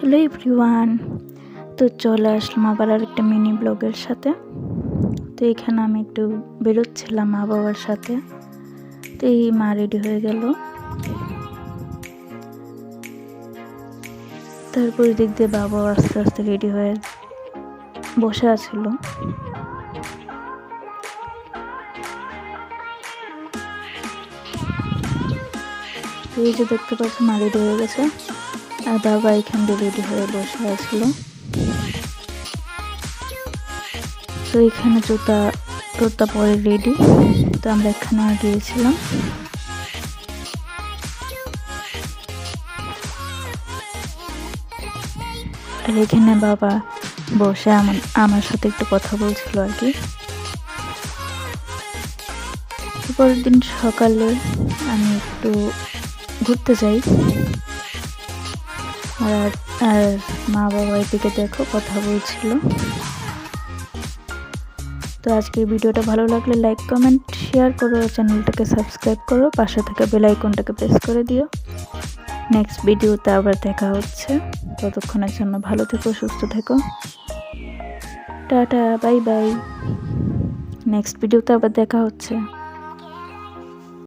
Hello everyone, তো চলে আসলাম আবার আর একটা মিনি ব্লগের সাথে। তো এখানে আমি একটু বেরোচ্ছিলাম মা বাবার সাথে। তো এই মা রেডি হয়ে গেল, তারপর দিক দিয়ে বাবা আস্তে আস্তে রেডি হয়ে বসে আছিল। এই যে দেখতে পাচ্ছি মা রেডি হয়ে গেছে আর বাবা এখান দিয়ে রেডি হয়ে বসে আছিল। তো এখানে জুতা টোতা পরে রেডি। তো আমরা এখানে গিয়েছিলাম। আর এখানে বাবা বসে আমার সাথে একটু কথা বলছিল আর কি। পরের দিন সকালে আমি একটু ঘুরতে যাই, আর মা বাবা এদিকে দেখো কথা বলছিল। তো আজকের ভিডিওটা ভালো লাগলে লাইক কমেন্ট শেয়ার করো, চ্যানেলটাকে সাবস্ক্রাইব করো, পাশে থাকা বেল আইকনটাকে প্রেস করে দিও। নেক্সট ভিডিওতে আবার দেখা হচ্ছে। ততক্ষণের জন্য ভালো থেকো, সুস্থ থেকো, টাটা, বাই বাই। নেক্সট ভিডিওতে আবার দেখা হচ্ছে।